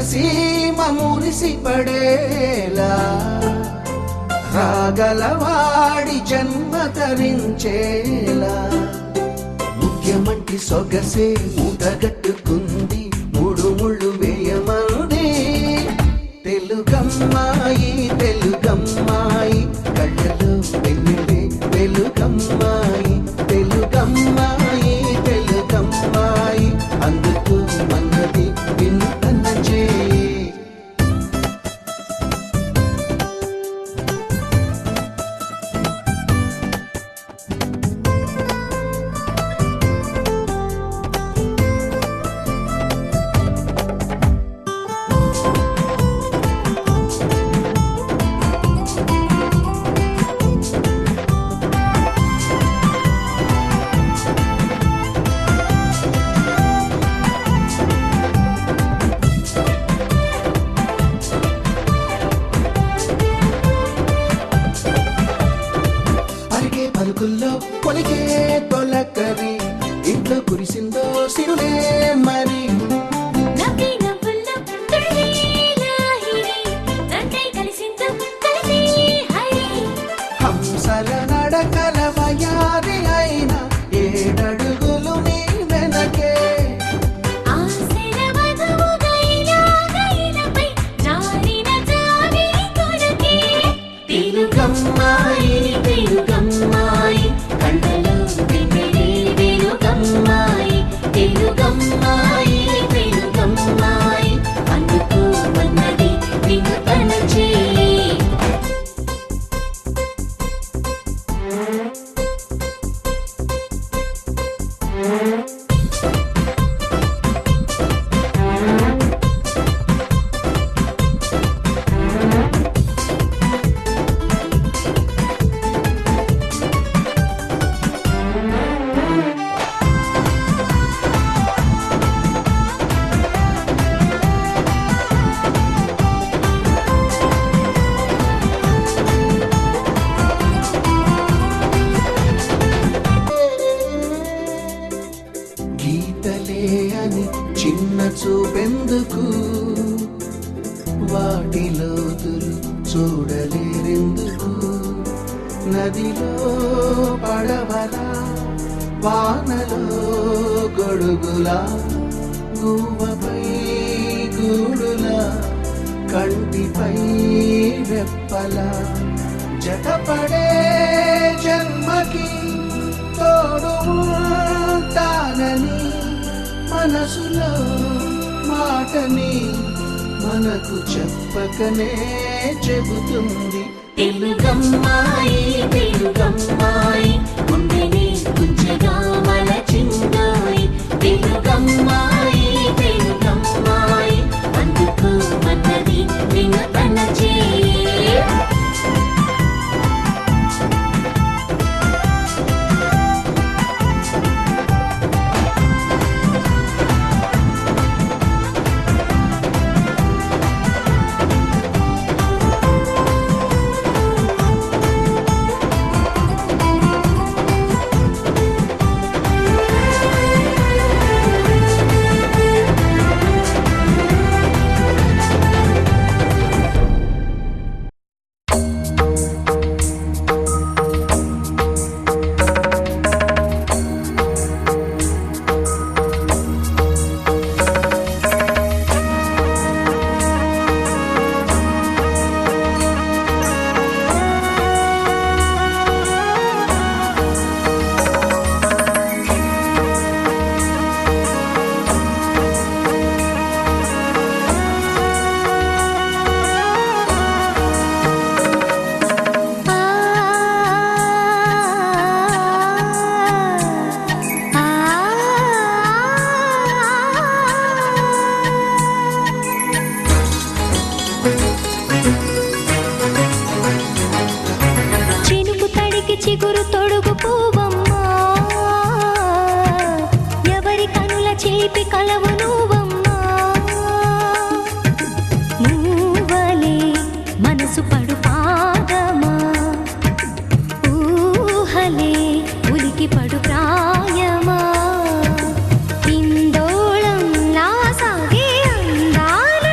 సీమ మురిసి పడేలా రాగలవాడి జన్మ తరించేలా ముఖ్యమంటి సొగసే మూటగట్టుకుంది మూడు ముళ్ళు వేయమంది తెలుగమ్మాయి తెలుగమ్మాయి కళ్ళలో వెన్నెలే వెలుగమ్మాయి తెలుగమ్మాయి తెలుగమ్మాయి అందుకు మన్నది వినుతన్న చేయి పలుకుల్లో పొలికే తొలకరి ఇంట్లో కురిసిందో సిరులే మరి హంసల నడకల వయారి అయిన ఏడడుగులు నీ వెనకే తెలుగమ్మాయి తెలుగమ్మాయి కళ్ళలో వెన్నెలే వెలుగమ్మాయి తెలుగమ్మాయి తెలుగమ్మాయి అందుకు మన్నది వినుతన చేయి గీతలే అని చిన్న చూపెందుకు వాటిలోతులు చూడలేరెందుకు నదిలో పడవలా వానలో గొడుగులా గువ్వపై గూడులా కంటిపై రెప్పలా జతపడే జన్మకి తోడు ఉంటానని మనసులో మాటని మనకు చెప్పకనే చెబుతుంది తెలుగమ్మాయి తెలుగమ్మాయి గుండెని కుంచెగా మలచిందాయి తెలుగమ్మాయి తెలుగమ్మాయి అందుకు మన్నది వినుతన చేయి చిగురు తొడుగు పూవమ్మా ఎవరి కనుల చేపి కలవు నువ్వమ్మా నువ్వలే మనసు పడు పాదమా ఊహలే ఉలికి పడు ప్రాయమా ఇందోళంలా సాగే అందాల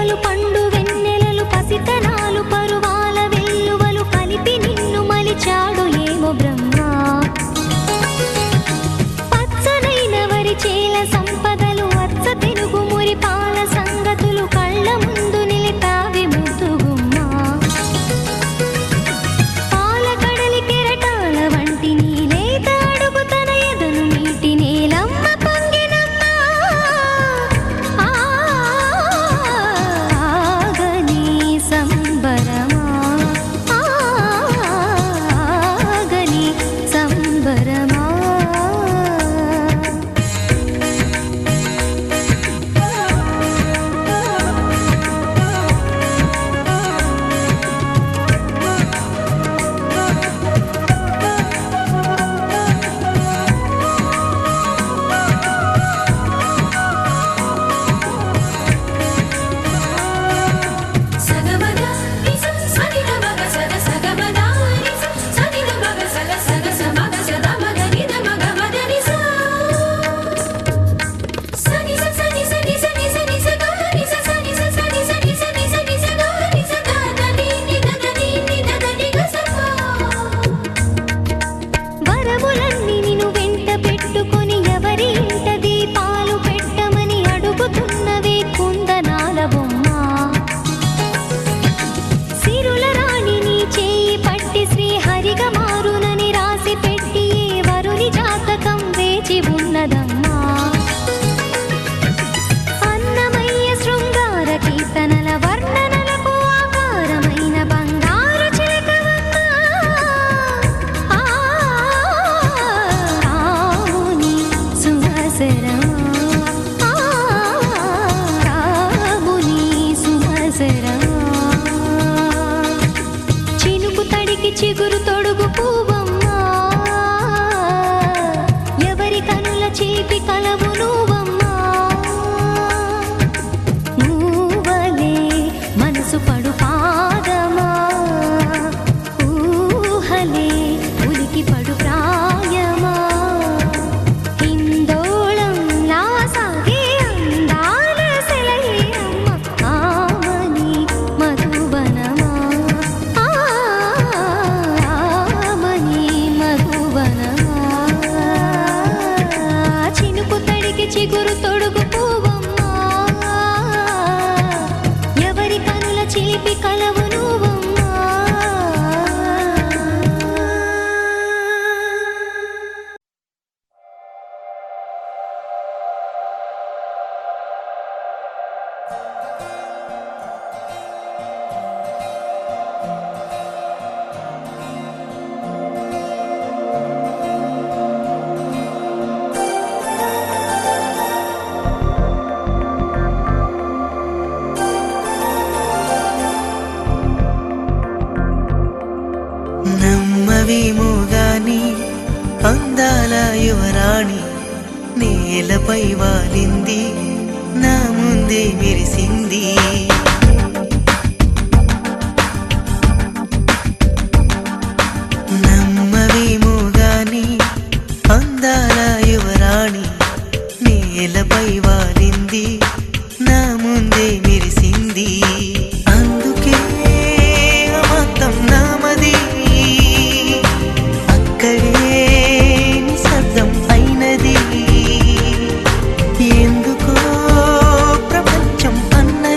ప్రేమలు పండు వెన్నెలలు పసితనాలు పరువాల వెల్లువలు కలిపి నిన్ను మలిచాడు ఏమో బ్రహ్మ. పచ్చనైన వరి చేల సంపదలు అచ్చ తెలుగు మురిపాల సంగతులు కళ్ళ ముందు నిలిపావి ముద్దుగుమ్మ. పాల కడలి కెరటాల వంటి నీలేత అడుగు తన ఎదను నీటి నేలమ్మ పొంగినమ్మ. ఆగని సంబరమా ఆగని సంబరమా. వరములన్నీ నిన్ను వెంట పెట్టుకొని ఎవరి ఇంట దీపాలు పెట్టమని అడుగుతున్నవే కుందనాల బొమ్మ. సిరుల రాణి నీ చేయి పట్టి శ్రీహరిగా మారునని రాసి పెట్టి ఏ వరుని జాతకం వేచి ఉన్నదమ్మా. అన్నమయ్య శృంగార కీర్తనల వర్ణనలకు ఆకారమైన బంగారు చిలకవమ్మ. రాముని సుమసరమా రాముని సుమసరమా. చినుకు తడికి చిగురు తొడుగు పువ్వమ్మా. ఎవరి కనుల చీపి కలవు నువ్వమ్మా. నువ్వలే మనసు పడు పాదమా. ఊహలే ఉలికి పడు ప్రాయమా. హిందోళంలా సాగే అందాల సెలయేరమ్మ. ఆమని మధువనమా ఆమని మధువనమా. చినుకు తడికి చిగురు తొడుగు పువ్వమ్మా. ఎవరి కనుల చిలిపి కలవు నువ్వమ్మా. నమ్మవేమో గాని అందాల యువరాణి నేలపై వాలింది నా ముందే మెరిసింది. నమ్మవేమో గాని అందాల యువరాణి నేలపై వాలింది నా ముందే మెరిసింది. అందుకే అమంతం నామది అక్కడే నిశ్శబ్దం అయినది. ఎందుకో ప్రపంచం అన్నది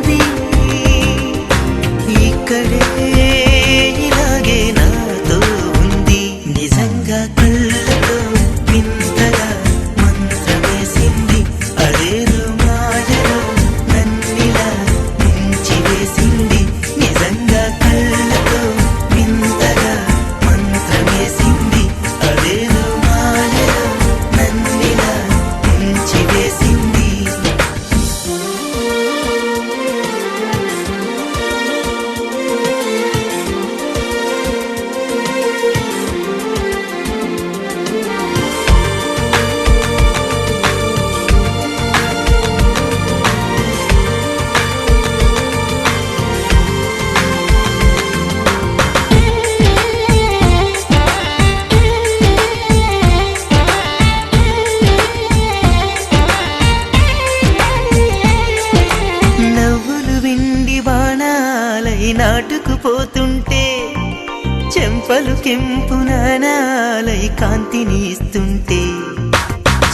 చెంపలు కెంపున నాలై కాంతిని ఇస్తుంటే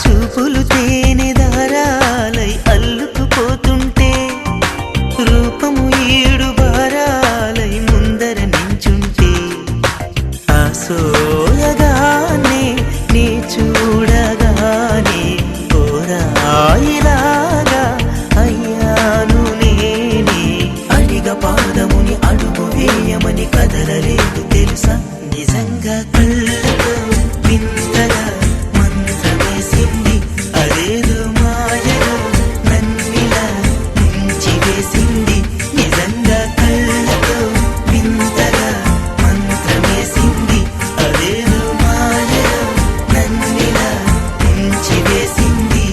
చూపులు తేనె దారాలై అల్లుకుపోతుంటే రూపము ఏడు బారాలై ముందర నించుంటే ఆ సోయగానే నీ చూడగానే కోరాయిలాగా అయ్యాను నేనే అడిగ పాదముని అడుగు వేయమని కదలలేదు తెలుసా నిజంగా కళ్ళతో వింతగా మంత్రమేసింది అదేదో మాయలో నన్నిలా ముంచి వేసింది నిజంగా కళ్ళతో వింతగా మంత్రమేసింది అదేదో మాయలో నన్నిలా ముంచి వేసింది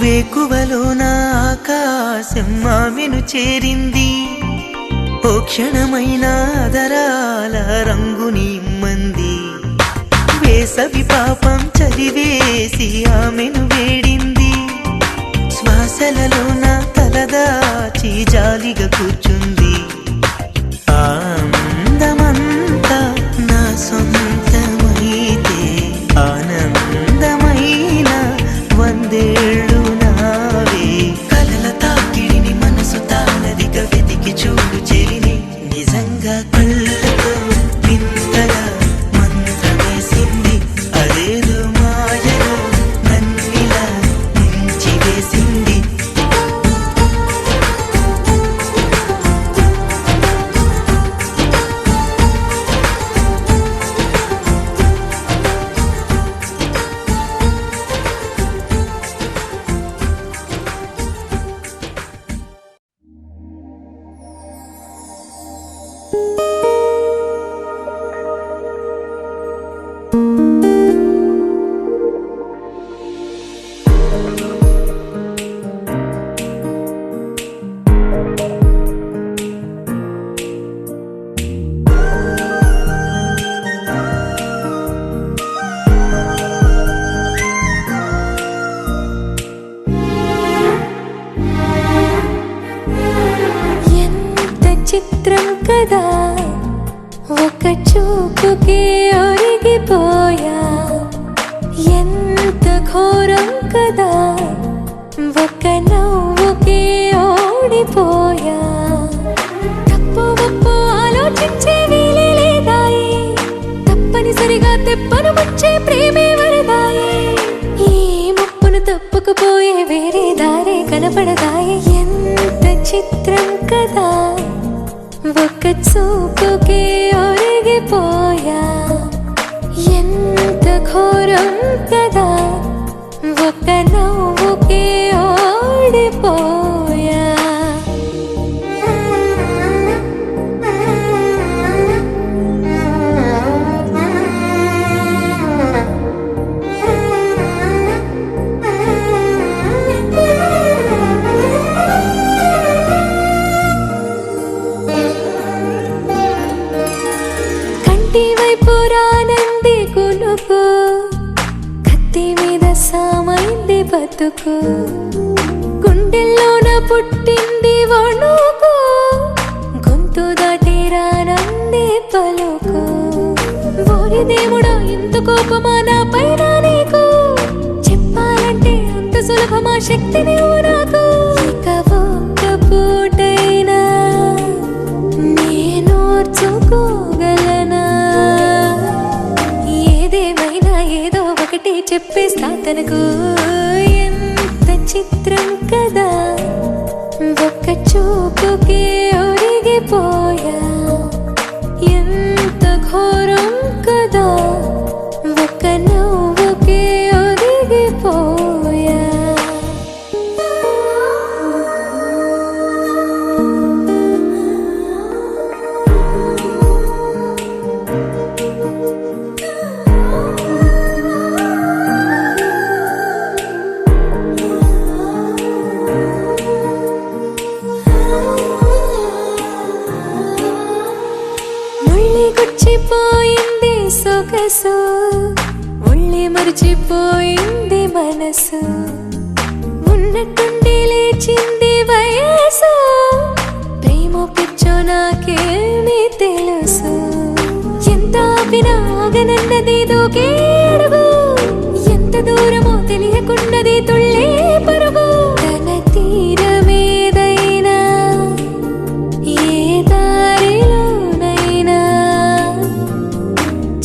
వేకువలో నా ఆకాశం ఆమెను చేరింది ఓ క్షణమైన అదరాల రంగుని ఇమ్మంది వేసవి పాపం చదివేసి ఆమెను వేడింది శ్వాసలలో నా తలదాచి జాలిగా కూర్చుంది ఆనందమంతా నా సొంతమైతే ఆనందమైన వందేళ్ళు నావే కలల తాకిడిని మనసు తానదిగా వెతికి చూడు చెలిని నిజంగా కళ్ళతో వింతగా మంత్రమేసింది అదేదో మాయలో నన్నిలా ముంచి వేసింది ఎంత చిత్రం కదా ఒక చూపుకే ఒరిగిపోయా ఎంత ఘోరం కదా ఒక నవ్వుకే ఓడిపోయా తప్పు ఒప్పు ఆలోచించే వీలే లేదాయి తప్పనిసరిగా తెప్పను ముచ్చే ప్రేమే వరదాయి ఈ ముప్పును తప్పుకుపోయే వేరే దారే కనపడదాయి ఎంత చిత్రం కదా ఒక చూపుకే ఒరిగిపోయా ఎంత ఘోరం కదా ఒక నవ్వుకే ఓడిపోయా కంటి వైపు రానంది కునుకు కత్తి మీద సామైంది బతుకు గుండెల్లోన పుట్టింది వణుకు గొంతు దాటి రానంది పలుకు ఓరి దేవుడా ఇంత కోపమా నా పైన నీకు చెప్పాలంటే అంత సులభమా శక్తిని నాకు ఇక ఒక్క పూటైనా నేనోర్చుకోగలనా ఏదేమైనా ఏదో ఒకటి చెప్పేస్తా తనకు ఎంత చిత్రం కదా ఒక్క చూపుకే ఒరిగిపోయా ఎంత ఘోరం కదా ఒక నవ్వుకే ఒరిగిపోయా సొగసు ఒళ్ళే మరిచిపోయింది మనసు ఉన్నట్టుండి లేచింది వయసు ప్రేమ పిచ్చో నాకేమీ తెలుసు ఎంత వినాగనన్నది దూకేడుగు ఎంత దూరమో తెలియకున్నది తుళ్ళే పరుగు తన తీరమేదైనా ఏ దారిలోనైనా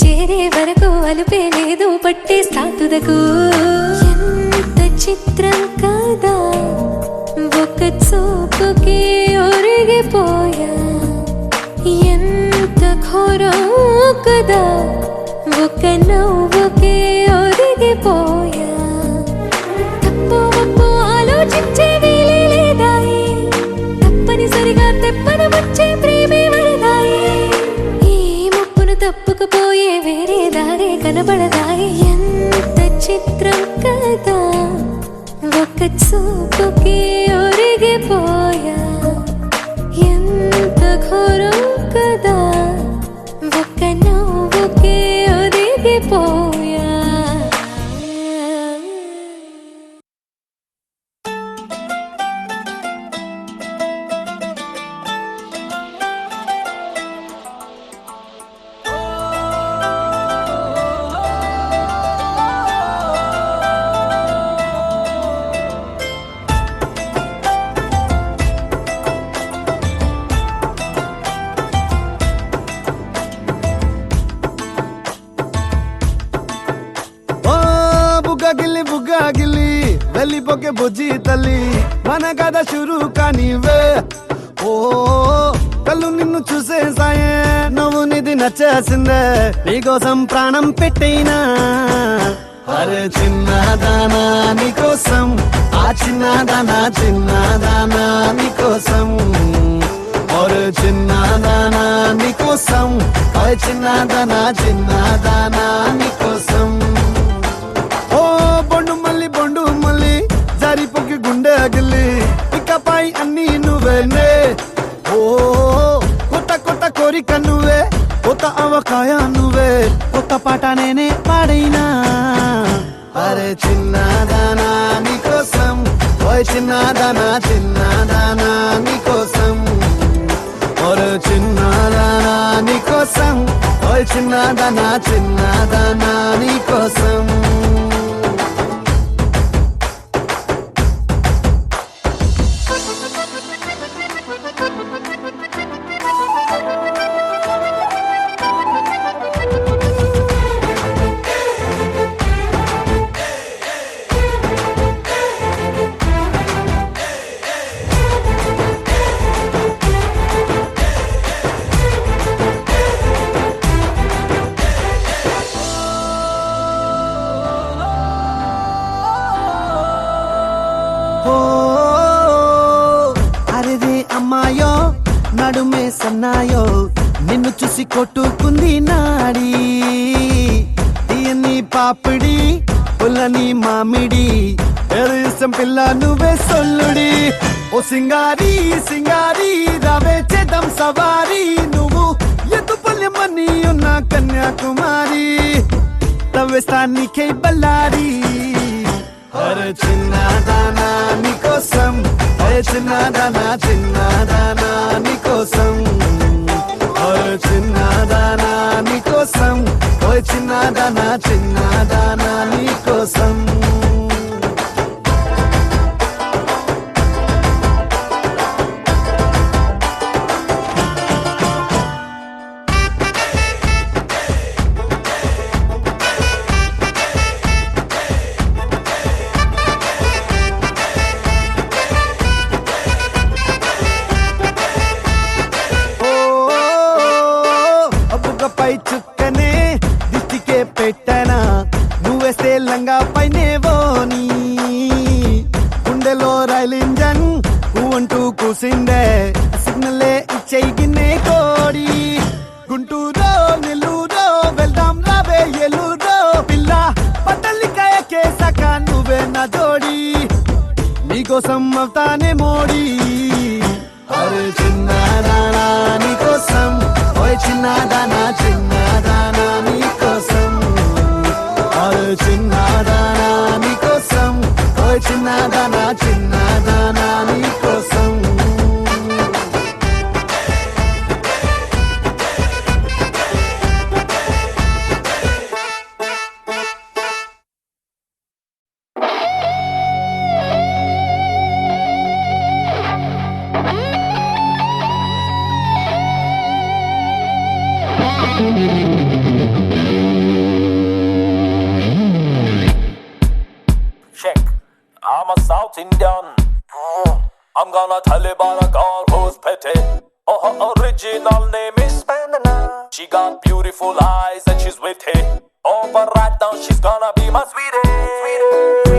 చేరే వరకు అలుపే లేదు పట్టేస్తా తుదకు ఎంత చిత్రం కదా ఒక చూపుకి ఒరిగిపోయా ఎంత ఘోరం కదా ఒక నవ్వుకి ఒరిగిపోయా తప్పు ఒప్పు ఆలోచించే వీలే లేదాయే తప్పనిసరిగా తెప్పన వచ్చే ప్రేమే వరదాయే ఈ ముప్పును తప్పుకుపోయే వేరే దారే కనబడదాయే ఎంత చిత్రం కదా ఒక చూపుకి ఒరిగిపోయా ఎంత ఘోరం కదా ఒక నవ్వుకి ఒరిగిపోయా బుగ్గాగిల్లి వెళ్ళిపోకే బుజ్జి తల్లి మన కథ షురు కానివే ఓ కళ్ళు నిన్ను చూసేసాయే నువ్వు నిధి నచ్చేసిందే నీకోసం ప్రాణం పెట్టైనా అరే చిన్నదానా నీకోసం ఆ చిన్నదానా నీకోసం ఒరే చిన్నదానా నీకోసం చిన్నదానా నీకోసం బొండు మల్లి జారిపోకి గుండె గిల్లి ఇకపై అన్ని నువ్వేనే ఓ కొత్త కోరిక నువ్వే కొత్త అవకాయ నువ్వే కొత్త పాట నేనే పాడైనా అరే చిన్నదానా నీకోసం ఓయ్ చిన్నదానా నీకోసం ఒరే చిన్నదానా నీకోసం ఓయ్ చిన్నదానా నీకోసం అమ్మాయో నడుమే సన్నాయో నిన్ను చూసి కొట్టుకుంది నాడి తీయని పాపిడి పుల్లని మామిడి ఎరుసం పిల్ల నువ్వే సొల్లుడి ఓ సింగారి రావే చేద్దాం సవారి నువ్వు ఎదు పల్లెమని ఉన్న కన్యాకుమారి తవ్వేస్తానికే బల్లారి అరే చిన్నదానా నీకోసం చిన్నదానా నీకోసం ఓయ్ చిన్నదానా నీకోసం ఓయ్ చిన్నదానా నీకోసం చుక్కనే దిష్టికే పెట్టనా నువ్వేస్తే లంగా పైనేవోని గుండెలో రైలు ఇంజన్ అంటూ కూసిందే సిగ్నలే ఇచ్చేగిన్నే కోడి గుంటూరో నెల్లూరో వెళ్దాం రావే ఎల్లూరో పిల్ల పట్టలికాయ కేసక నువ్వే నా జోడి నీకోసం అవుతానే మోడి అరే చిన్నదానా నీకోసం ఓయ్ చిన్నదానా నీకోసం Indian. I'm gonna tell you about a girl who's pretty. Oh, her original name is Bandana. She got beautiful eyes and she's witty. Oh, but right now she's gonna be my sweetie.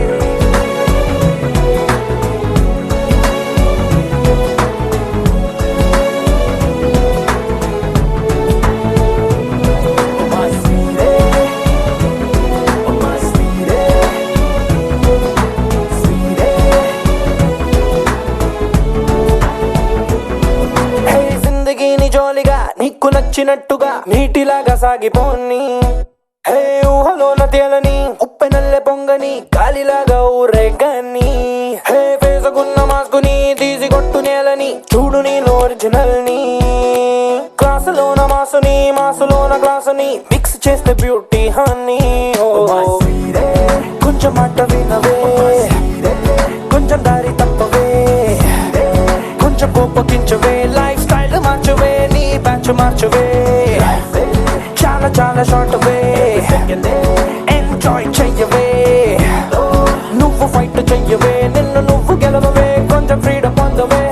నీకు నచ్చినట్టుగా నీటిలాగా సాగిపోని హే ఊహలోన తేలని ఉప్పెనల్లె పొంగని గాలిలాగా ఊరేగని హే వేసుకున్న మాస్కుని తీసి కొట్టు నేలని చూడు నేను original ని క్లాసులోన మాసుని మాసులోన గ్లాసుని మిక్స్ చేస్తే బ్యూటీ హనీ కొంచెం మాట వినవే కొంచెం దారి తప్పవే కొంచెం కోపగించవే లైఫ్ స్టైల్ మార్చవే నీ బ్యాచ్ మార్చవే చాలా చాలా షార్ట్ వే ఎంజాయ్ చెయ్యవే నువ్వు ఫైట్ చెయ్యవే నిన్ను నువ్వు గెలవవే కొంచెం ఫ్రీడమ్ పొందవే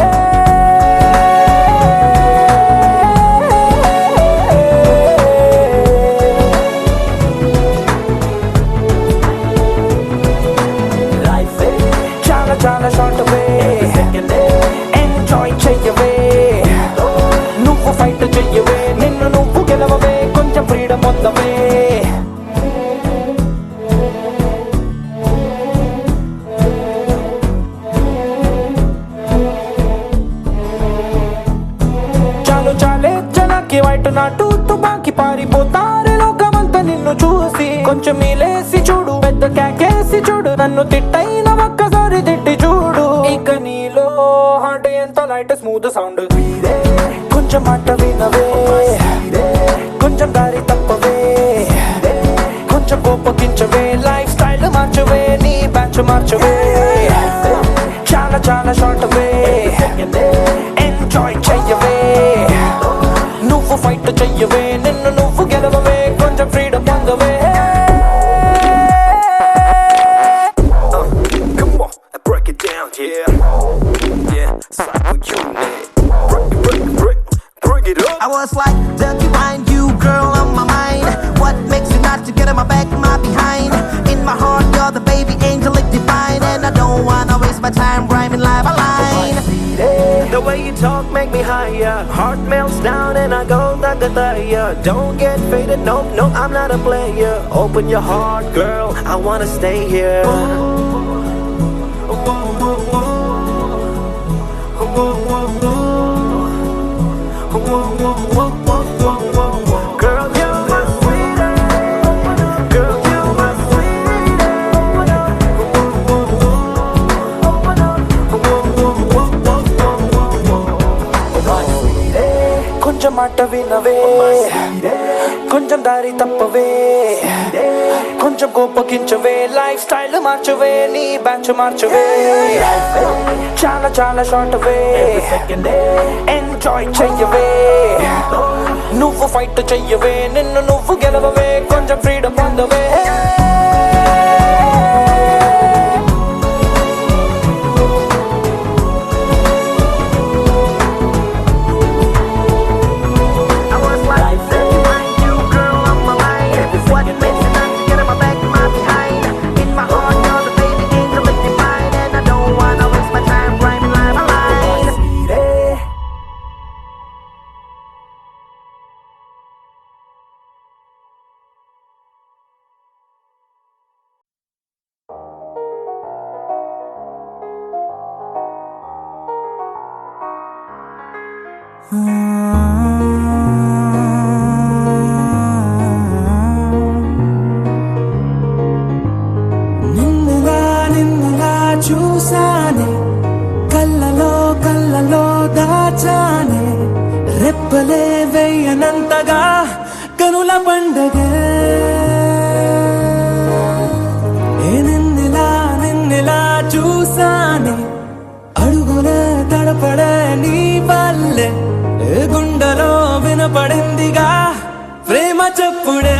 చాలా చాలా షార్ట్ వే ఎంజాయ్ చెయ్యవే నువ్వు ఫైట్ చెయ్యవే నిన్ను నువ్వు గెలవవే కొంచెం ఫ్రీడమ్ పొందవే చాలు చాలే జనాకి వైట్ నాటు తుపాకి పారిపోతారే లోకమంతా నిన్ను చూసి కొంచెం మీలేసి చూడు పెద్ద కేకేసి చూడు నన్ను తిట్టైన ఒక్కసారి తిట్టి చూడు ఇక నీలో హార్ట్ ఎంత లైట్ స్మూత్ సౌండ్ కొంచెం మాట వినవే కొంచెం దారి తప్పవే కొంచెం కోపగించవే లైఫ్ స్టైల్ మార్చవే నీ బ్యాచ్ మార్చవే చాలా చాలా షార్ట్ వే ఎంజాయ్ చెయ్యవే నువ్వు ఫైట్ చెయ్యవే నిన్ను నువ్వు గెలవవే కొంచెం freedom పొందవే I was like, don't you mind you, girl, on my mind? What makes you not to get on my back, my behind? In my heart, you're the baby angel, like divine. And I don't wanna waste my time rhyming line by line. The way you talk make me higher. Heart melts down and I go dagadaya. Don't get faded, nope, no, I'm not a player. Open your heart, girl, I wanna stay here. Girl, you're my sweetie. Girl, you're my sweetie. కొంచెం మాట వినవే కొంచెం దారి తప్పవే కొంచెం కోపగించవే life style మార్చవే నీ batch మార్చవే చాలా చాలా short వే enjoy చెయ్యవే నువ్వు ఫైట్ చెయ్యవే నిన్ను నువ్వు గెలవవే కొంచెం ఫ్రీడమ్ పొందవే నిన్నులా చూసానే కళ్ళలో కళ్ళలో దాచానే రెప్పలే వెయ్యనంతగా కనుల పండగే నిన్నులా చూసానే అడుగులే తడపడే నీ వల్లే గుండెలో వినపడిందిగా ప్రేమ చెప్పుడే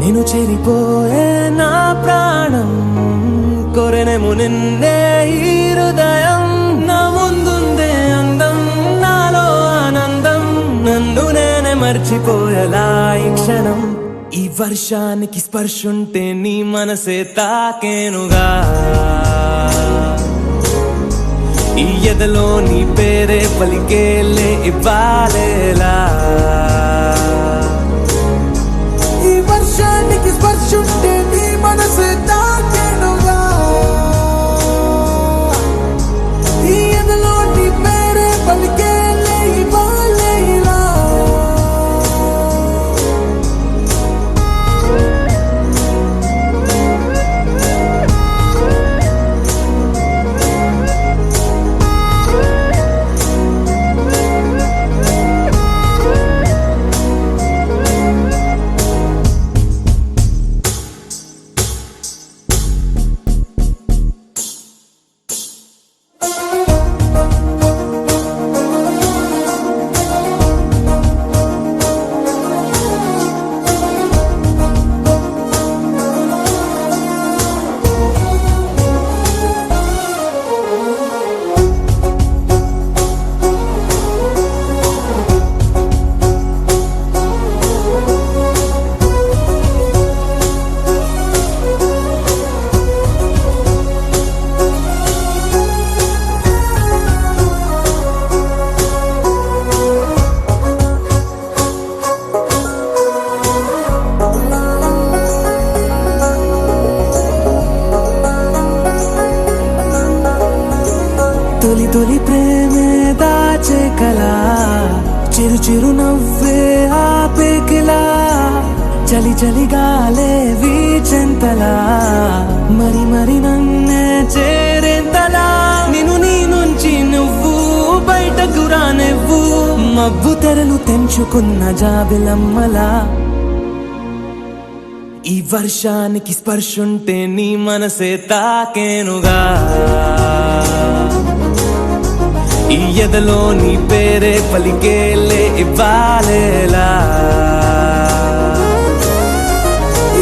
నేను చెరిపోయే నా ప్రాణం కొరెనేమో నిన్నే ఈ హృదయం నా ముందుందే అందం నాలో ఆనందం నన్ను నేనే మర్చిపోయేలా ఈ క్షణం ఈ వర్షానికి స్పర్శుంటే నీ మనసే తాకేనుగా ఈ ఎదలో నీ పేరే పలికేలే ఇవ్వాలేలా ఈ వర్షానికి స్పర్శుంటే నీ మనసు తాకేనుగా ఈ ఎదలో నీ పేరే పలికేలే ఇవ్వాలేలా తొలి తొలి ప్రేమే దాచే కలా చిరు చిరు నవ్వే ఆపే కిలా చలి చలి గాలే వీచెంతలా మరి మరి నన్నే చేరేంతలా నిన్ను నీ నుంచి నువ్వు బయటకు రానివ్వు మబ్బు తెరలు తెంచుకున్న జాబిలమ్మలా ఈ వర్షానికి స్పర్శుంటే నీ మనసే తాకేనుగా ఈ ఎదలో నీ పేరే పలికేలే ఇవ్వాలేలా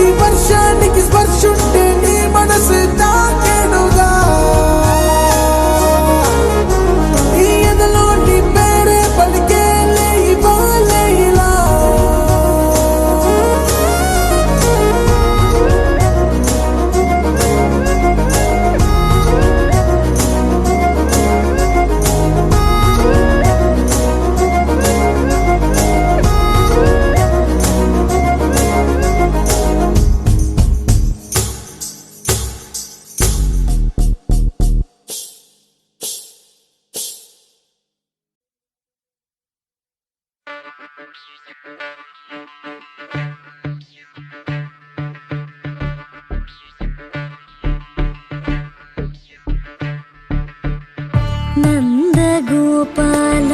ఈ వర్షానికి స్పర్శుంటే నీ మనసు తాకేనుగా ఈ ఎదలో నీ పేరే పలికేలే ఇవ్వాలేలా నందగోపాల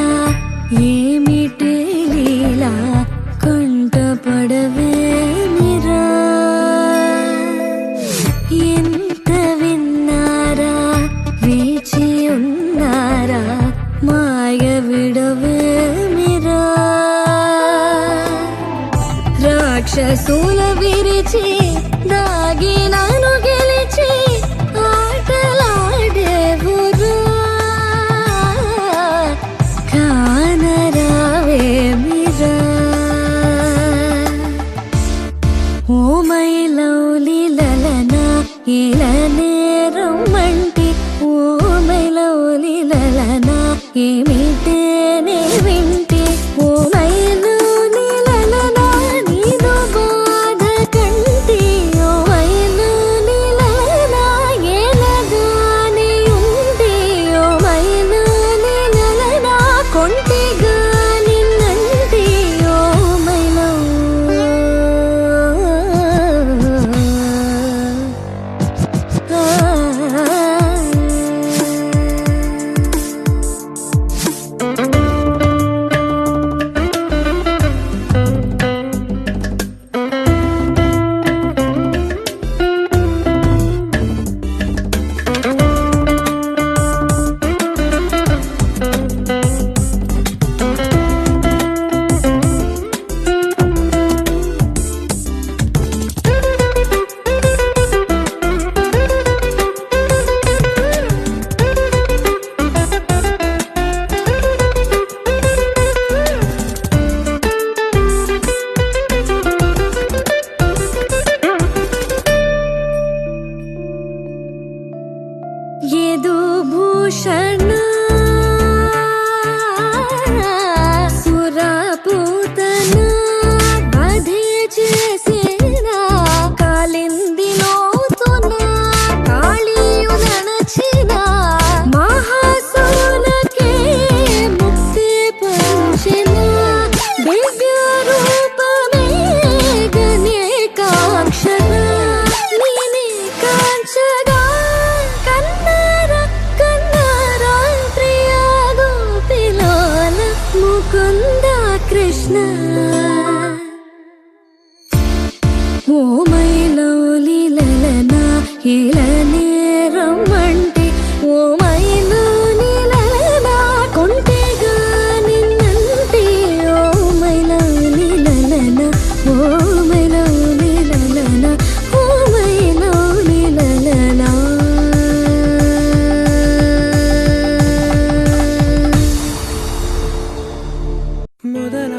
ఏమిటి లీలా కంటపడవే నిరా ఎంత విన్నారా వేచి ఉన్నారా మాయ విడవే మిరా రాక్షసుల విరిచి దాగినాను గెలిచి ఆటలాడేవురా కానరావే మిరా ఓ మై లవ్లీ లలనా ఇలా నేరమ్మంటి ఓ మై లవ్లీ లలనా ఏమిటే నే వింటి ఓ మై లవ్లీ లలనా నీదో బాధ కంటి ఓ మై లవ్లీ లలనా ఎలాగానే ఉంది ఓ మై లవ్లీ లలనా కొంటిగా నిన్నంటి ఓ మై లవ్ ఓ మైలోలి లలనా ఇళనేరమ్మంటే ఓ మైలోలి లలనా కొంటేగా నిన్నంటే ఓ మైలోలి లలనా ఓ మైలోలి లలనా ఓ మైలోలి లలనా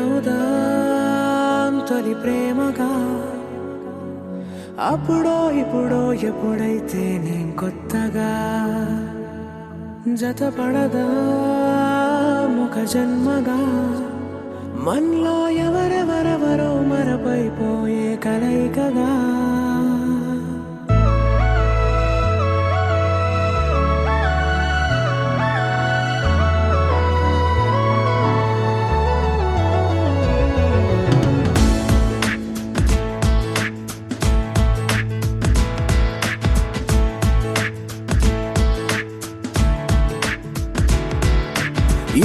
మొదలవుదాం తొలి ప్రేమగా అప్పుడో ఇప్పుడో ఎప్పుడైతే నేను కొత్తగా జతపడదా ముఖ జన్మగా మనలో ఎవరెవరెవరో మరపైపోయే కలయికగా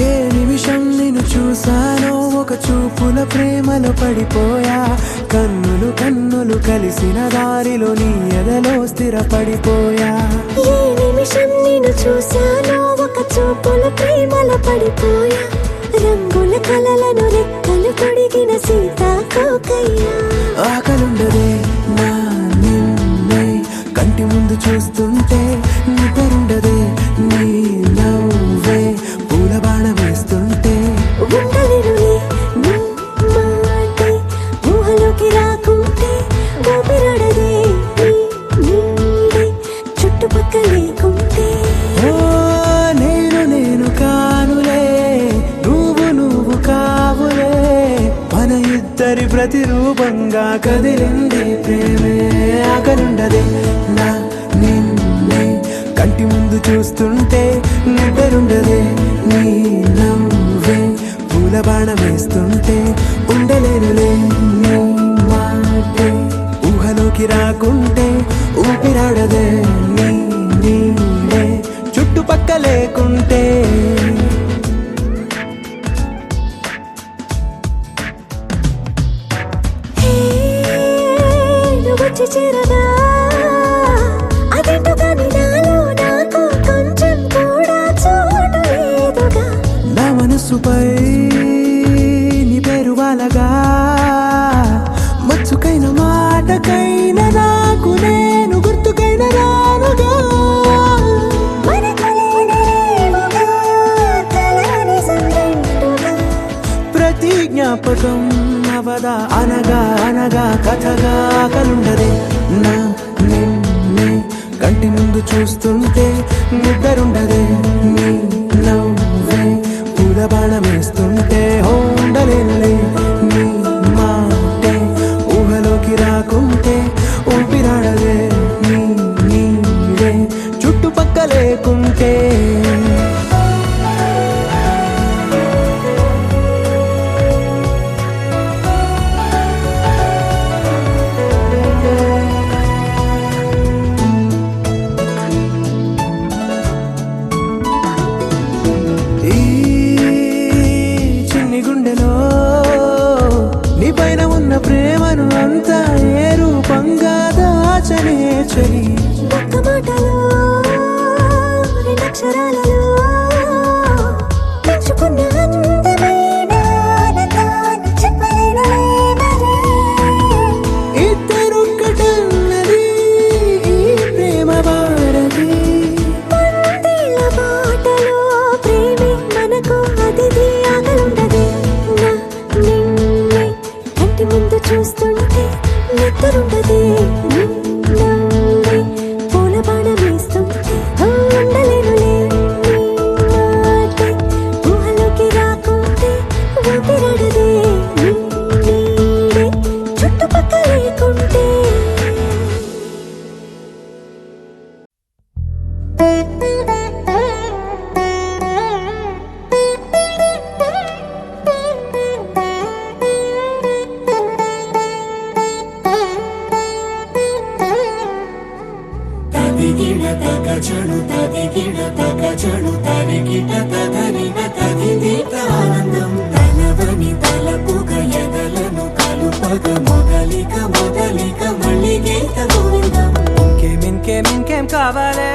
ఏ నిమిషం నిన్ను చూసానో ఒక చూపుల ప్రేమలో పడిపోయా కన్నులు కన్నులు కలిసిన దారిలో నీ ఎదలో స్థిరపడిపోయా ఏ నిమిషం నిన్ను చూశానో ఒక చూపుల ప్రేమలో పడిపోయా రంగుల కలలను రెక్కలు పొడిగిన సీతాకోకయ్యా ఆకలుండదే నా నిన్నే కంటి ముందు చూస్తుంటే నిద్రుండదే నీ నవ్వే పూల బాణ వేస్తుంటే ఉండలేనులే నీ మాటే ఊహలోకి రాకుంటే ఊపిరాడదే నీ నీడే చుట్టుపక్కల లేకుంటే ఓ నేను కానులే నువ్వు కావులే మన ఇద్దరి ప్రతిరూపంగా కదిలింది ప్రేమే ఆకలుండదే నా నిన్నే కంటి ముందు చూస్తుంటే నిద్రుండదే నీ నవ్వే పూల బాణ వేస్తుంటే ఉండలేనులే నీ మాటే ఊహలోకి రాకుంటే ఊపిరాడదే నీ నీడే చుట్టుపక్క లేకుంటే వచ్చి చేరగా అదేంటో కానీ నాలో నాకు కొంచెం కూడా చోటు లేదుగా నా మనసుపై నీ పేరు వాలగా మచ్చుకైన మాటకైన నాకు నేను గుర్తుకైన రానుగా మనకులేనిరేముగా కలని సంగంటుగా ప్రతి జ్ఞాపకం అవదా అనగా అనగా కథగా కలుండదే నా నిన్నే కంటి ముందు చూస్తుంటే నిద్రుండదే నీ నవ్వే పూల బాణం వేస్తుంటే ఉండలేనులే నీ మాటే ఊహలోకి రాకుంటే ఊపిరాడదే నీ నీడే చుట్టుపక్క లేకుంటే ఈ చిన్ని గుండెలో నీ పైన ఉన్న ప్రేమను అంతా ఏ రూపంగా దాచనే చలి ఒక్క మాటలో రెండక్షరాలలో పెంచుకున్న అందమైన ఆనందాన్ని చెప్పలేనులే మరి ఇద్దరొక్కటన్నది ఈ ప్రేమ భారతి వందేళ్ల బాటలో ప్రేమే మనకు అతిథి ఆగలుండదే నా నిన్నే కంటి ముందు చూస్తుంటే నిద్రుండదే నీ నవ్వే పూల బాణం వేస్తుంటే ఉండలేనులే నీ మాటే ఊహలోకి రాకుంటే ఊపిరాడదే నీ నీడే చుట్టుపక్క లేకుంటే తదిగిడ తగచడు తదిగిడ తగచడు తరిగిట తదరిన తదిదీత ఆనందం తలవని తలపుగ ఎదలను కలుప కలుపగ మొదలిక మొదలిక మళ్ళీ గీత గోవిందం. ఇంకేం కావాలే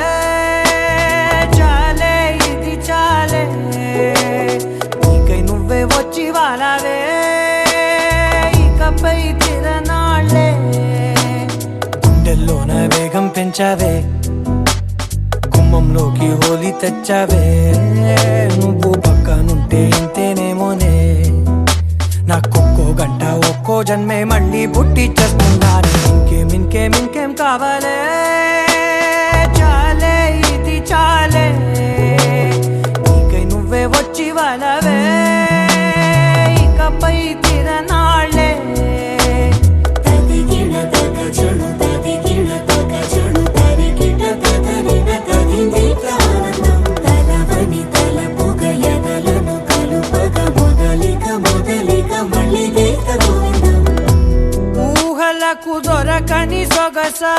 చాలే ఇది చాలే నీకై నువ్వే వచ్చి వాలావే ఇకపై తిరనాళ్ళే గుండెల్లోన వేగం పెంచావే గుమ్మంలోకి హోలీ తెచ్చావే నువ్వు పక్కనుంటే ఇంతేనేమోనే నాకొక్కో గంట ఒక్కో జన్మే మళ్ళీ పుట్టి చేస్తున్నాను. ఇంకేం కావాలే చాలే ఇది చాలే నీకై నువ్వే వచ్చి వాళ్ళవే ఇకపై తిరనాళ్ళే. తదిగిణ తగ జడు తదిగిణ తగ జడు తరిగిట తదరిన తదిందిట ఆనందం. తలవని తలపుగ ఎదలను కలుపగ మొదలిక మొదలిక మళ్ళీ గీత గోవిందం. ఊహలకు దొరకని సొగసా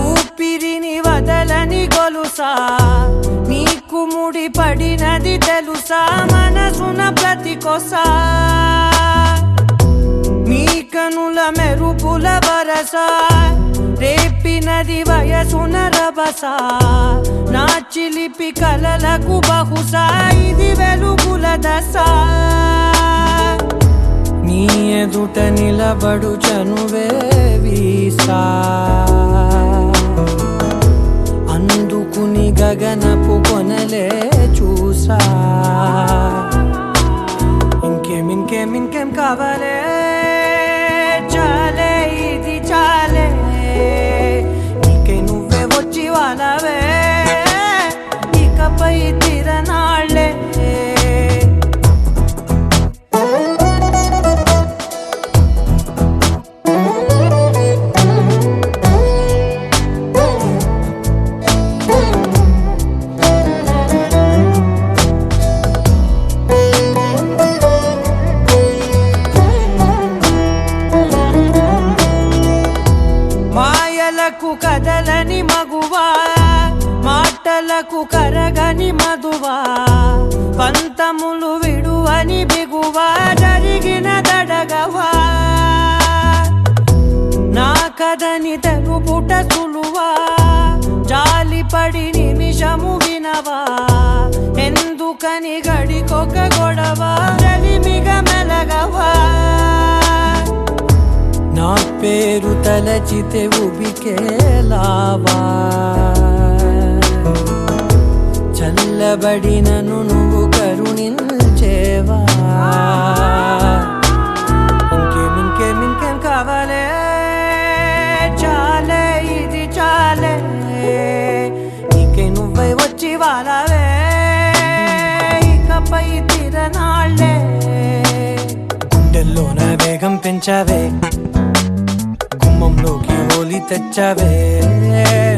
ఊపిరిని వదలని గొలుసా నీకు ముడి పడినది తెలుసా మనసున ప్రతి కొసా నీ కనుల మెరుపుల వరస రేపినది వయసున రభస నా చిలిపి కలలకు బహుశా ఇది వెలుగుల దశ నీ ఎదుట నిలబడు చనువే వీసా అందుకుని గగనపు కొనలే చూసా. ఇంకేం కావాలే చాలే ఇది చాలే నీకై నువ్వే వచ్చి వాళ్ళవే ఇకపై తిరనాళ్ళే. మాయలకు కదలని మగువా మాటలకు కరగని మధువా పంతములు విడువని బిగువా జరిగిన దడగవా నా కదని తెలుపుట సులువా జాలిపడి నిమిషము వినవా ఎందుకని గడికొక గొడవ రవిమిగ మెలగవా నా పేరు తలచితే ఉబికేలావా చల్లబడినను నువ్వు కరుణించేవా. ఇంకేం కావాలే చాలే ఇది చాలే నీకై నువ్వై వచ్చి వాళ్ళవే ఇకపై తిరనాళ్ళే గుండెల్లోన వేగం పెంచావే గుమ్మంలోకి హోలీ తెచ్చావే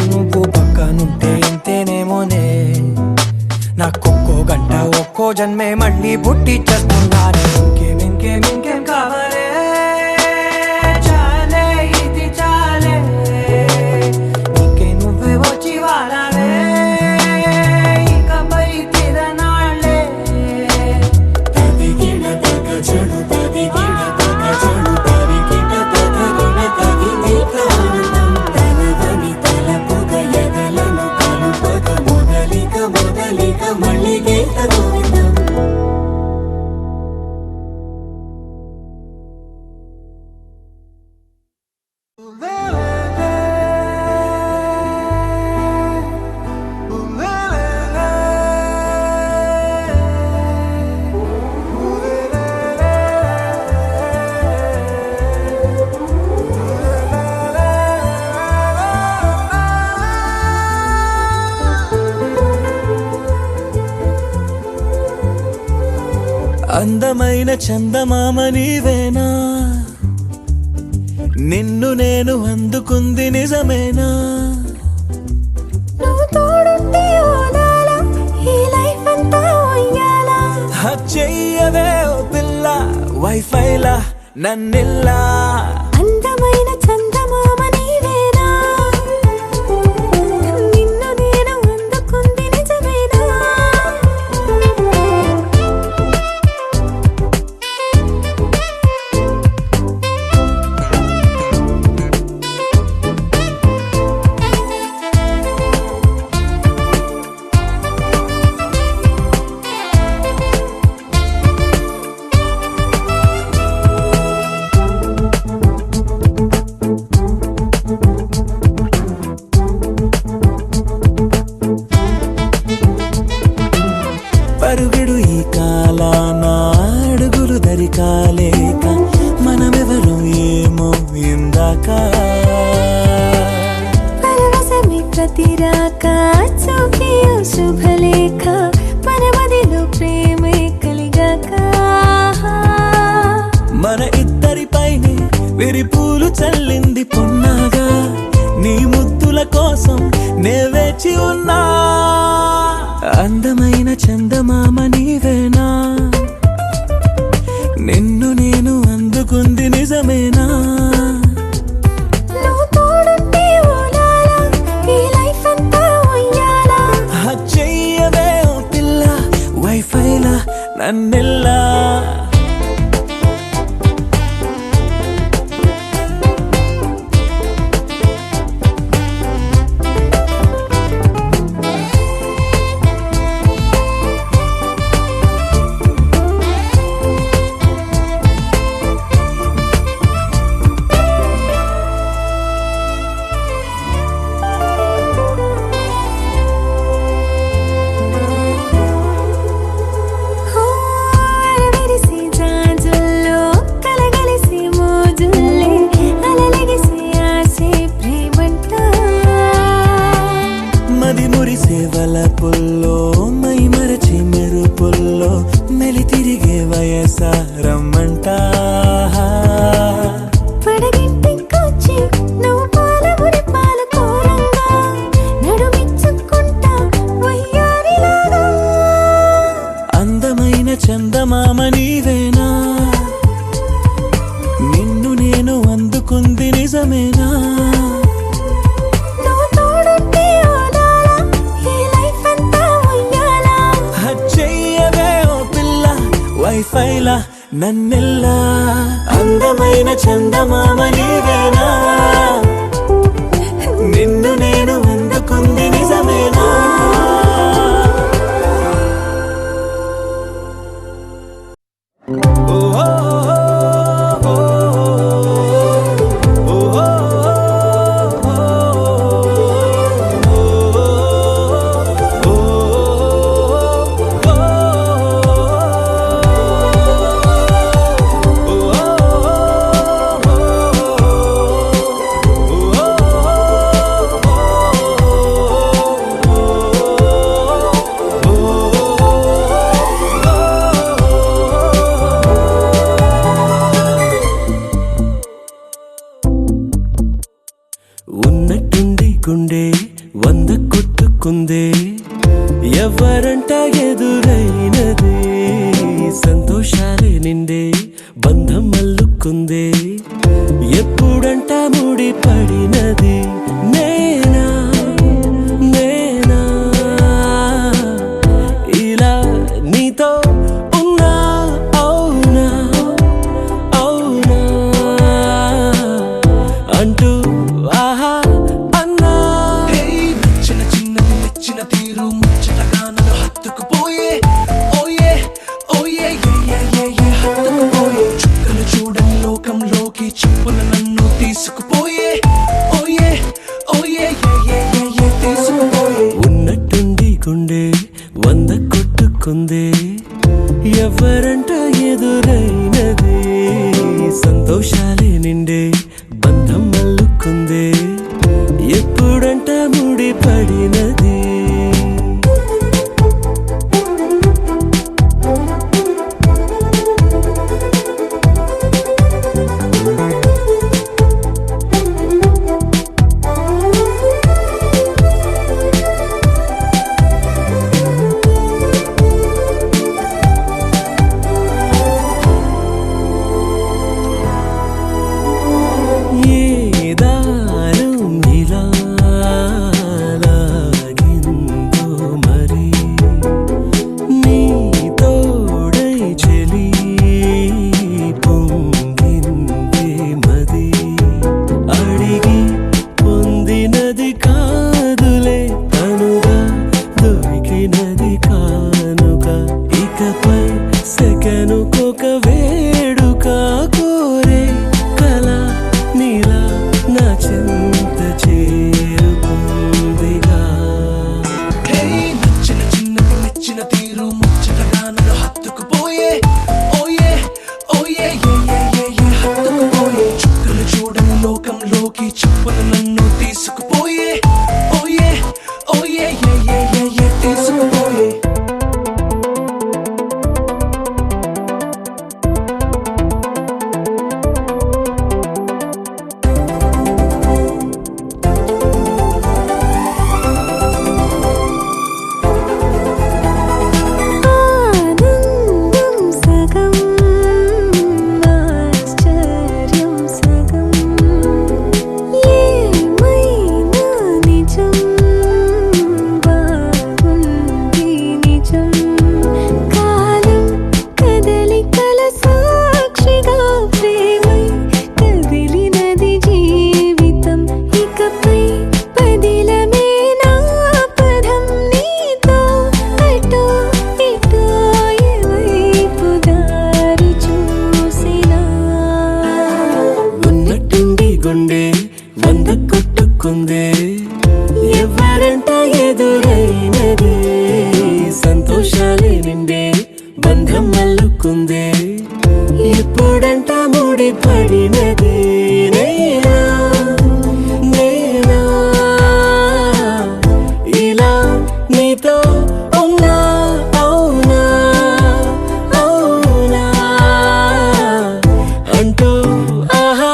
నువ్వు పక్కనుంటే ఇంతేనేమోనే నాకొక్కో గంట ఒక్కో జన్మే మళ్ళీ పుట్టి చేస్తున్నాను. ఇంకేం కావాలే చాలే ఇది చాలే నీకై నువ్వే వచ్చి వాళ్ళవే ఇకపై తిరనాళ్ళే. తదిగిణ తగ జడు తదిగిణ తగ జడు తరిగిట తదరిన తదిందిట ఆనందం. తలవని తలపుగ ఎదలను కలుపగ మొదలిక మొదలిక మళ్ళీ గీత గోవిందం. అందమైన చందమామ నీవేనా నిన్ను నేను అందుకుంది నిజమేనా నువ్వు తోడుంటే ఓదాలా ఈ లైఫ్ అంతా ఉయ్యాలా చెయ్యవే ఓ పిల్ల వైఫైలా నన్నిల్లా అందమైన చందమామ నీవేనా నిన్ను నేను అందుకుంది నిజమేనా విరిపూలు చల్లింది పొన్నాగా నీ ముద్దుల కోసం నే వేచి ఉన్నా అందమైన చందమామ నీవేనా నిన్ను నేను అందుకుంది నిజమేనా చెయ్యవే ఓ పిల్ల వైఫైలా నన్నెల్లా పుల్లో మై మరచి మెరుపుల్లో మెలి తిరిగే వయసారమ్మంట అందమైన చందమామ నీవేనా నిన్ను నేను అందుకుంది నిజమేనా వైఫైలా నన్నెల్లా అందమైన చందమామ నీవేనా నిన్ను నేను అందుకుంది నిజమేనా ఉన్నట్టుండి గుండె 100 కొట్టుకుందే ఎవరంట ఎదురైనది సంతోషాలే నిండే బంధం అల్లుకుందే ఎప్పుడంట ముడి పడినది నేనా నేనా ఇలా నీతో ఉన్నా అవునా అవునా అంటూ తీరు ముచ్చటగా నన్ను హత్తుకుపోయే ఓయే ఓయే హత్తుకుపోయే చుక్కలు చూడని లోకంలోకి చెప్పున నన్ను తీసుకుపోయే ఓయే ఓయే తీసుకుపోయే ఉన్నట్టుండి గుండె 100 కొట్టుకుందే ఎవరంట ఎదురైనది సంతోషాలే నిండే బంధం అల్లుకుందే ఎప్పుడంట ముడి పడినది గుండె వంద కొట్టుకుందే ఎవరంట ఎదురైనదే సంతోషాలే నిండే బంధం అల్లుకుందే ఎప్పుడంట ముడి పడినదే నేనా నేనా ఇలా నీతో ఉన్నా అవునా అవునా అంటూ ఆహా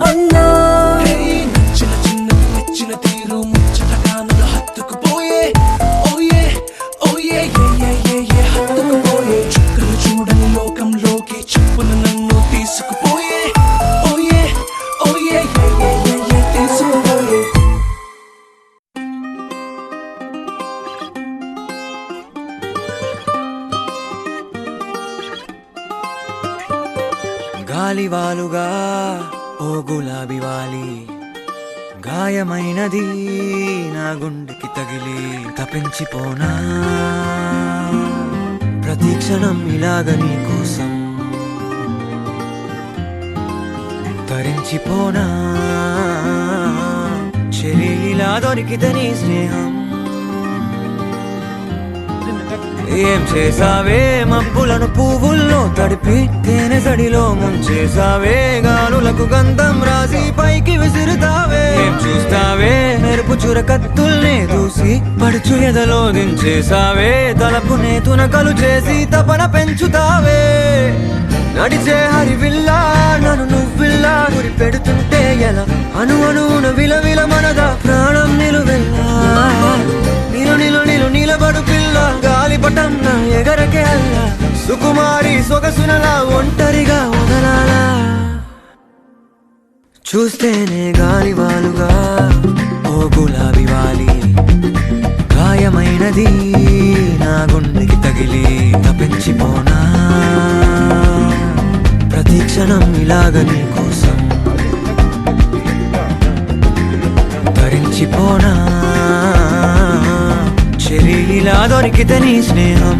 అన్నా నచ్చిన చిన్నది మెచ్చిన తీరు ముచ్చటగా నన్ను హత్తుకుపోయే ఓయే ఓయే ఏ హత్తుకుపోయే చుక్కలు చూడని లోకంలోకి చెప్పున నన్ను తీసుకుపోయే ఓయే ఓయే తీసుకుపోయే గాలివాలుగా ఓ గులాబీ వాలి గాయమైనది నా గుండెకి తగిలి తపించిపోనా ప్రతిక్షణం ఇలాగ నీ కోసం తరించిపోనా చెలి ఇలా దొరికితే నీ స్నేహం ఏం చేసావే మబ్బులను పువ్వుల్లో తడిపి తేనె సడిలో ముంచేసావే గాలులకు గంధం రాసి పైకి విసురుతావే ఏం చూస్తావే మెరుపు చురకత్తుల్నే దూసి పడుచు ఎదలో దించేసావే తలపునే తునకలు చేసి తపన పెంచుతావే నడిచే హరివిల్లా నన్ను నువ్విల్లా గురి పెడుతుంటే ఎలా అణువున విలవిల మనదా ప్రాణం నిలువెల్లా నిలబడు పిల్ల గాలిపటం నా ఎగరకే అల్ల సుకుమారి సొగసునలా ఒంటరిగా వదలాలా చూస్తేనే గాలివాలుగా ఓ గులాబీ వాలి గాయమైనది నా గుండెకి తగిలి తపించిపోనా ప్రతిక్షణం ఇలాగ నీ కోసం తరించిపోనా చెలి ఇలా దొరికితే నీ స్నేహం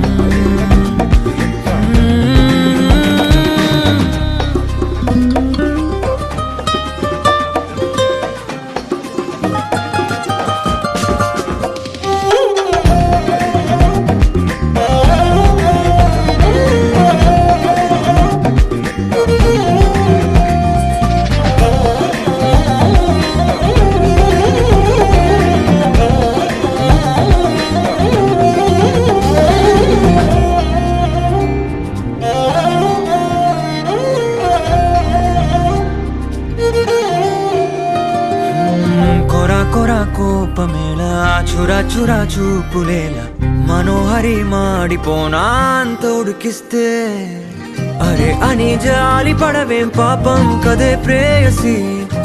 కోపమేలా చురా చురా చూపులేలా మనోహరి మాడిపోనా అంత ఉడికిస్తే అరే అని జాలి పడవేం పాపం కదే ప్రేయసి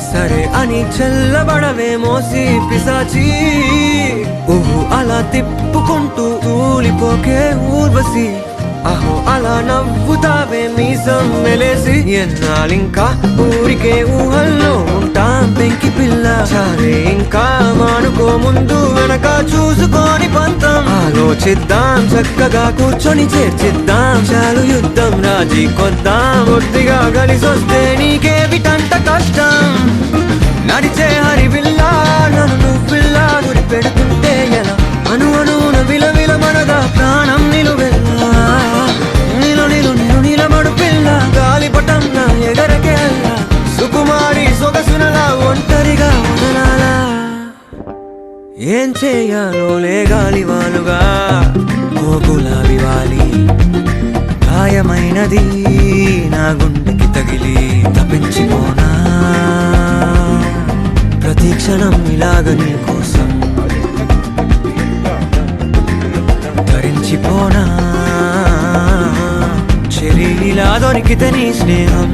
సరే అని చల్లబడవే మోసి పిశాచి ఊహు అలా తిప్పుకుంటూ తూలిపోకే ఊర్వశి అహో అలా నవ్వుతావే మీసం మెలేసి ఎన్నాళ్ళింకా ఊరికే ఊహల్లో ఉంటాం పెంకి పిల్ల చాలే ఇంకా మానుకో ముందు వెనక చూసుకొని పంతం ఆలోచిద్దాం చక్కగా కూర్చొని చర్చిద్దాం చాలు యుద్ధం రాజీ కొద్దాం ఒట్టిగా కలిసొస్తే నీకేమిటంట కష్టం నడిచే హరివిల్లా నన్ను నువ్విల్లా గురి పెడుతుంటే ఎలా అణువున విలవిల మనదా ప్రాణం నిలువెల్లా నిలబడు పిల్ల గాలిపటం నా ఎగరకే అల్లా సుకుమారి సొగసునలా ఒంటరిగా వదలాలా ఏం చేయాలో లే గాలివాలుగా ఓ గులాబీ వాలి గాయమైనది నా గుండెకి తగిలి తపించిపోనా ప్రతిక్షణం ఇలాగ నీ కోసం తరించిపోనా చెలి ఇలా దొరికితే నీ స్నేహం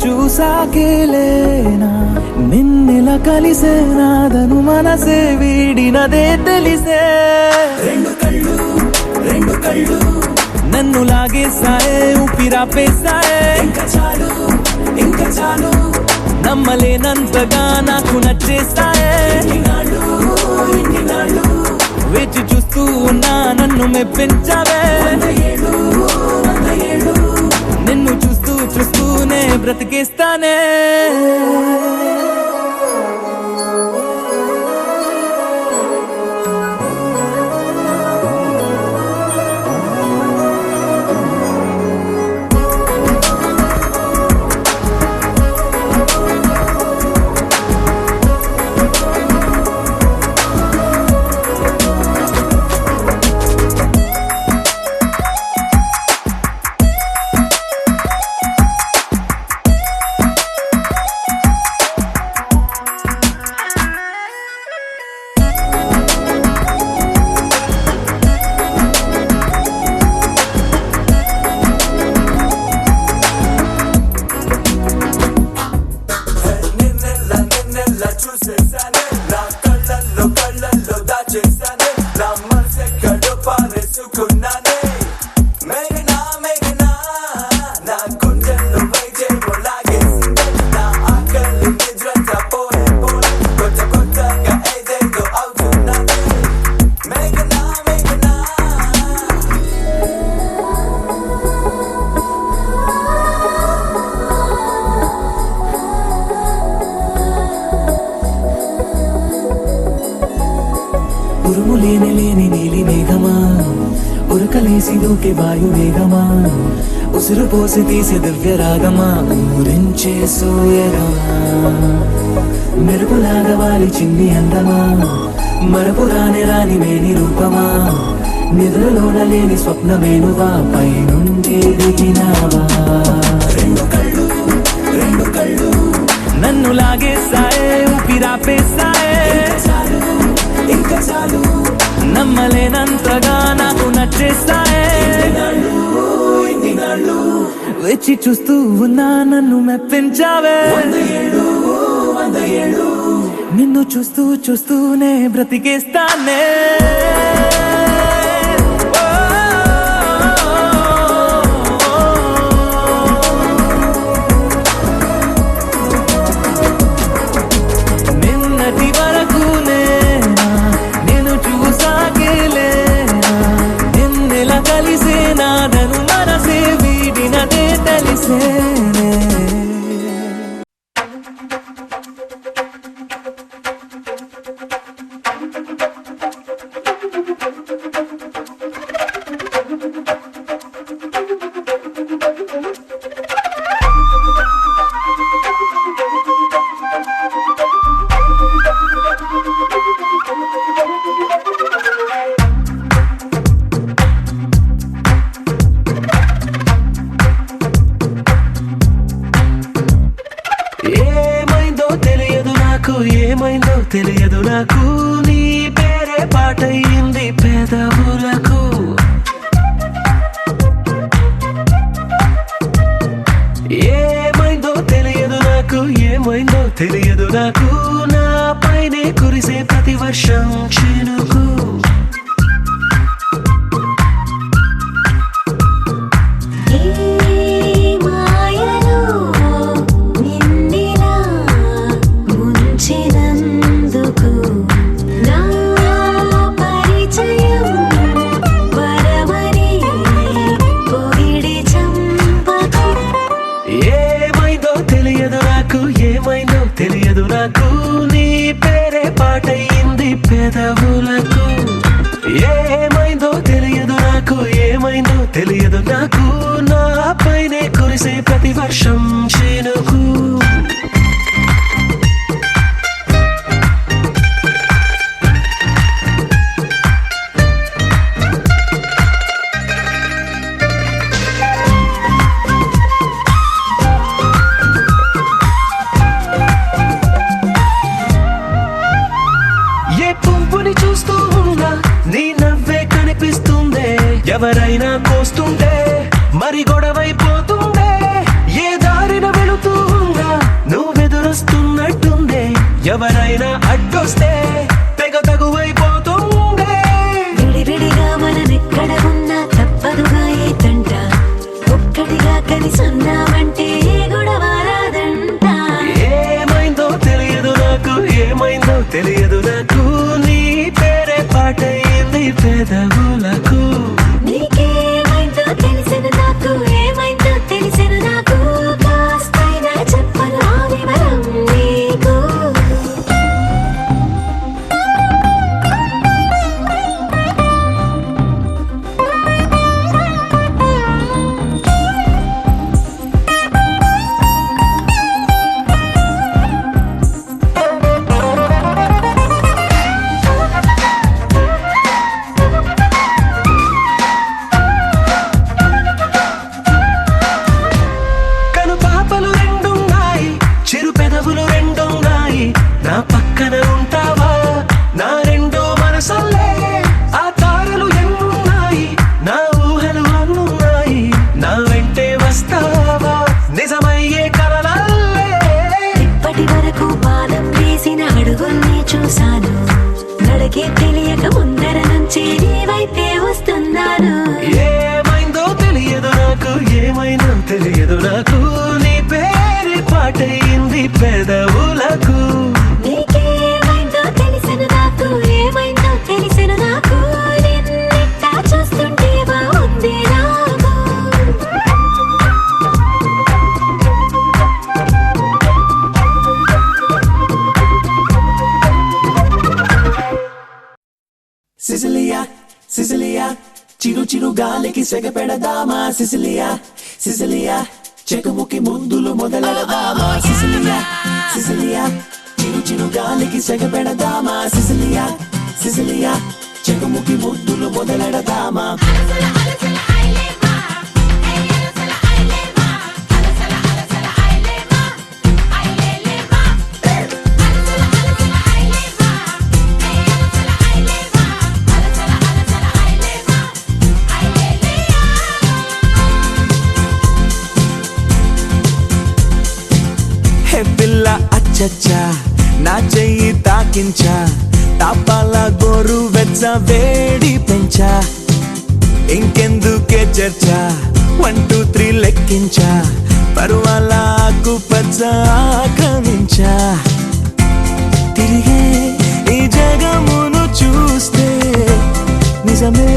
చూసాకేలేనా నిన్నెలా కలిసే నాదను మనసే వీడినదే తెలిసే రెండు కళ్ళు నన్ను లాగేసాయే ఊపిరాపేసాయే ఇంకా చాలు నమ్మలేనంతగా నాకు నచ్చేసాయే వేచి చూస్తూ ఉన్నా నన్ను మెప్పించావే నిన్ను చూస్తూనే బ్రతికేస్తానే ఉరుములేని నీలి మేఘమా ఉరకలేసి దూకే వాయు వేగమా ఉసురు పోసి తీసే దివ్య రాగమా ఊరించే సూయగమా మెరుపులాగా వాలి చిన్ని అందమా మరపు రాని మేని రూపమా నిద్రలోన లేని స్వప్నమేనువా పై నుండి దిగినావా రెండు కళ్ళు నన్ను లాగేసాయే ఊపిరాపేసాయే ఇంకా చాలు నమ్మలేనంతగా నాకు నచ్చేసాయే వేచి చూస్తూ ఉన్నా నన్ను మెప్పించావే నిన్ను చూస్తూనే బ్రతికేస్తానే తెలియదు నాకు నీ పేరే పాటయింది పెదవులకు ఏమైందో తెలియదు నాకు నా పైనే కురిసే ప్రతి వర్షం చినుకు తెలియదు నాకు నీ పేరే పాటయింది పెదవులకు ఏమైందో తెలియదు నాకు నా పైనే కురిసే ప్రతి వర్షం చినుకు ఎవరైనా కోస్తుంటే మరి గొడవైపోతుందే ఏ దారిన వెళుతూ ఎవరైనా అడ్డొస్తే తెగ తగువైపోతుందే. విడివిడిగా మనమెక్కడ ఉన్నా తప్పదుగా ఈ తంట, ఒక్కటిగా కలిసి ఉన్నామంటే ఏ గొడవ రాదంట. ఏమైందో తెలియదు నాకు, ఏమైందో తెలియదు నాకు, నీ పేరే పాటయింది పెదవులకు. నీకేమైందో తెలిసెను నాకు, ఏమైందో తెలిసెను నాకు, కాస్తైనా చెప్పను ఆ వివరం నీకు. కను పాపలు రెండున్నాయి, చిరు పెదవులు రెండున్నాయి, నా పక్కన ఉంటావా నా రెండో మనసల్లే. ఆ తారలు ఎన్నున్నాయి, నా ఊహలు అన్నున్నాయి, నా వెంటే వస్తావా నిజమయ్యే కలలల్లే. ఇప్పటి వరకు పాదం వేసిన అడుగుల్ని చూశాను, నడకే తెలియక ముందర నుంచి నీ వైపే వస్తున్నాను. ఏమైందో తెలియదు నాకు, ఏమైందో తెలియదు నాకు, నీ పేరే పాటయింది పెదవులకు. నీకేమైందో తెలిసెను నాకు, ఏమైందో తెలిసెను నాకు, నిన్నిట్టా చూస్తుంటే బాగుంది నాకు. సిసిలియా సిసిలియా చిరు చిరు గాలికి సెగ పెడదామా. సిసిలియా సిసిలియా చెకుముకి ముద్దులు మొదలెడదామా. సిసిలియా సిసిలియా చిరు చిరు గాలికి సెగ పెడదామా. సిసిలియా సిసిలియా చెకుముకి ముద్దులు మొదలెడదామా. హే పిల్ల అచ్చచ్చా నా చెయ్యి తాకించా, తాపాల గోరు వెచ్చ వేడి పెంచా. ఇంకెందుకే చర్చా 1 2 3 లెక్కించా, పరువాల ఆకు పచ్చ ఆక్రమించా. తిరిగే ఈ జగమును చూస్తే నిజమే